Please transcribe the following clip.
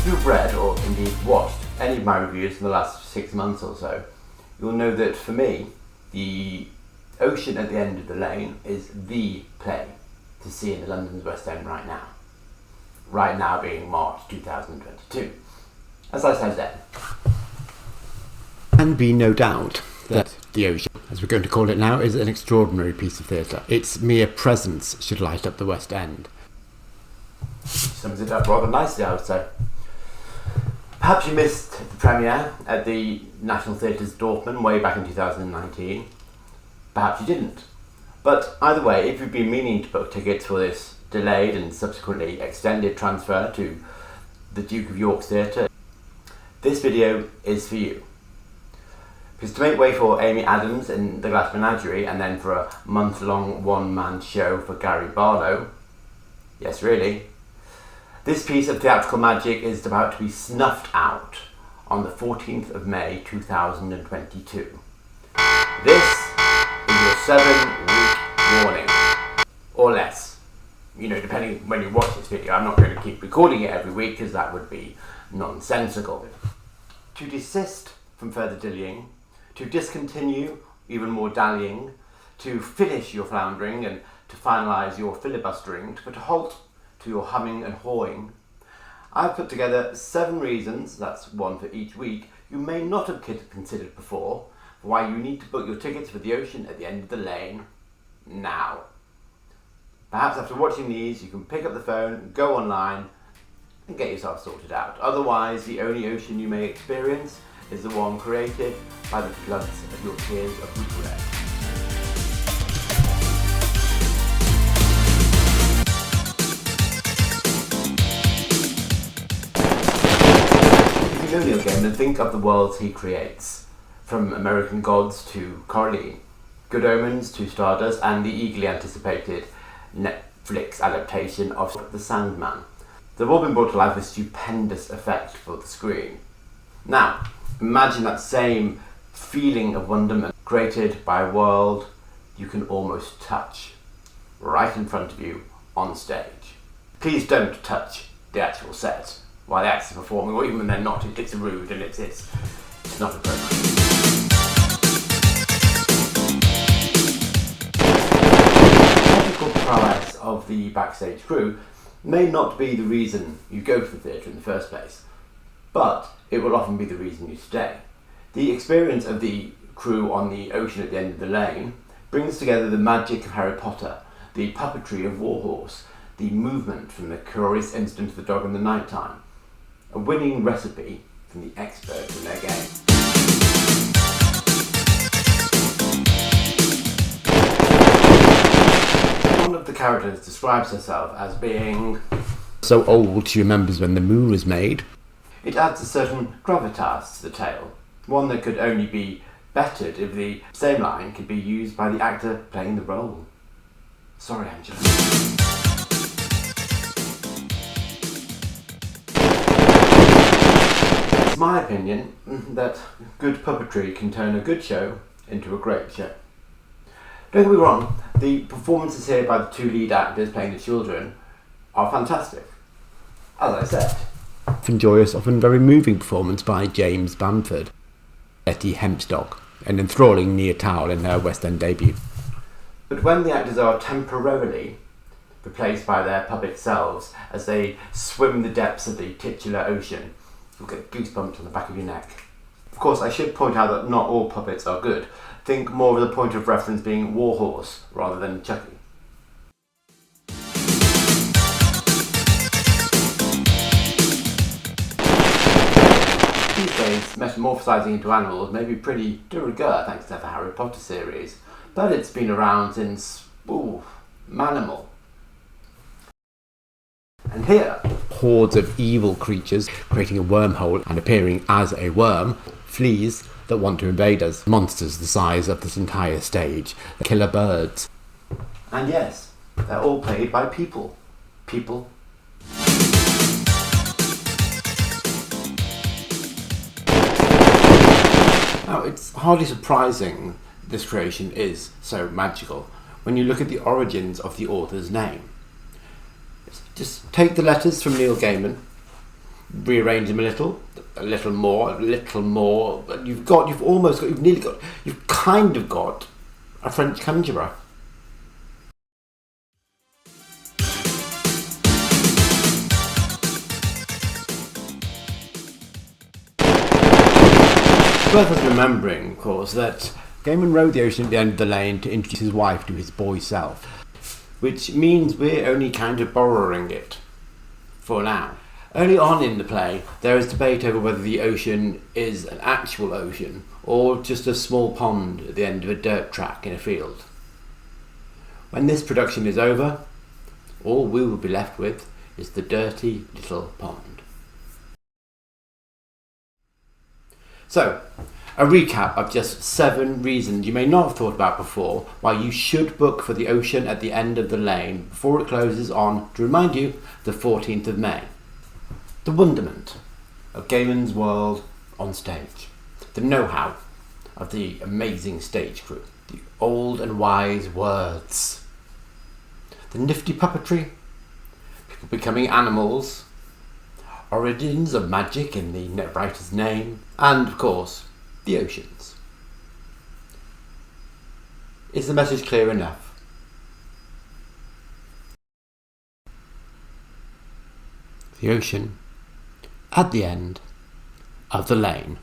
you've read or indeed watched any of my reviews in the last 6 months or so, you'll know that for me, The Ocean at the End of the Lane is the play to see in the London's West End right now. Right now being March 2022. As I said then. Can be no doubt that The Ocean, as we're going to call it now, is an extraordinary piece of theatre. Its mere presence should light up the West End. Sums it up rather nicely, I would say. Perhaps you missed the premiere at the National Theatre's Dorfman way back in 2019. Perhaps you didn't. But either way, if you've been meaning to book tickets for this delayed and subsequently extended transfer to the Duke of York's Theatre, this video is for you. Because to make way for Amy Adams in The Glass Menagerie and then for a month-long one-man show for Gary Barlow, yes really, this piece of theatrical magic is about to be snuffed out on the 14th of May 2022. This is your 7-week warning, or less. You know, depending when you watch this video. I'm not going to keep recording it every week because that would be nonsensical. To desist from further dillying, to discontinue even more dallying, to finish your floundering and to finalise your filibustering, to put a halt to your humming and hawing, I've put together 7 reasons, that's one for each week, you may not have considered before, for why you need to book your tickets for The Ocean at the End of the Lane now. Perhaps after watching these, you can pick up the phone, go online, and get yourself sorted out. Otherwise, the only ocean you may experience is the one created by the floods of your tears of regret. If you know Neli Gaiman, think of the worlds he creates, from American Gods to Coraline, Good Omens to Stardust, and the eagerly anticipated Netflix adaptation of The Sandman. They've all been brought to life with stupendous effect for the screen. Now, imagine that same feeling of wonderment created by a world you can almost touch, right in front of you on stage. Please don't touch the actual set while the actors are performing, or even when they're not. It's rude and it's not appropriate. Prowess of the backstage crew may not be the reason you go to the theatre in the first place, but it will often be the reason you stay. The experience of the crew on The Ocean at the End of the Lane brings together the magic of Harry Potter, the puppetry of Warhorse, the movement from the curious incident of the dog in the night time, a winning recipe from the experts in their game. One of the characters describes herself as being so old she remembers when the moon was made. It adds a certain gravitas to the tale, one that could only be bettered if the same line could be used by the actor playing the role. Sorry, Angela. It's my opinion that good puppetry can turn a good show into a great show. Don't get me wrong, the performances here by the 2 lead actors playing the children are fantastic. As I said, Often joyous, often very moving performance by James Bamford, Betty Hempstock, an enthralling Nia Towell in her West End debut. But when the actors are temporarily replaced by their puppet selves as they swim the depths of the titular ocean, you'll get goosebumps on the back of your neck. Of course, I should point out that not all puppets are good. Think more of the point of reference being Warhorse rather than Chucky. These days, metamorphosizing into animals may be pretty de rigueur thanks to the Harry Potter series, but it's been around since, Manimal. And here, hordes of evil creatures creating a wormhole and appearing as a worm, fleas that want to invade us, monsters the size of this entire stage, killer birds. And yes, they're all played by people. People. Now, it's hardly surprising this creation is so magical when you look at the origins of the author's name. Just take the letters from Neli Gaiman, rearrange them a little more, but you've kind of got a French conjurer. Worth us remembering, of course, that Gaiman wrote The Ocean at the End of the Lane to introduce his wife to his boy self, which means we're only kind of borrowing it for now. Early on in the play, there is debate over whether the ocean is an actual ocean or just a small pond at the end of a dirt track in a field. When this production is over, all we will be left with is the dirty little pond. So, a recap of just 7 reasons you may not have thought about before why you should book for the Ocean at the End of the Lane before it closes on, to remind you, the 14th of May. The wonderment of Gaiman's world on stage. The know-how of the amazing stage crew. The old and wise words. The nifty puppetry. People becoming animals. Origins of magic in the writer's name. And, of course, the oceans. Is the message clear enough? The ocean at the end of the lane.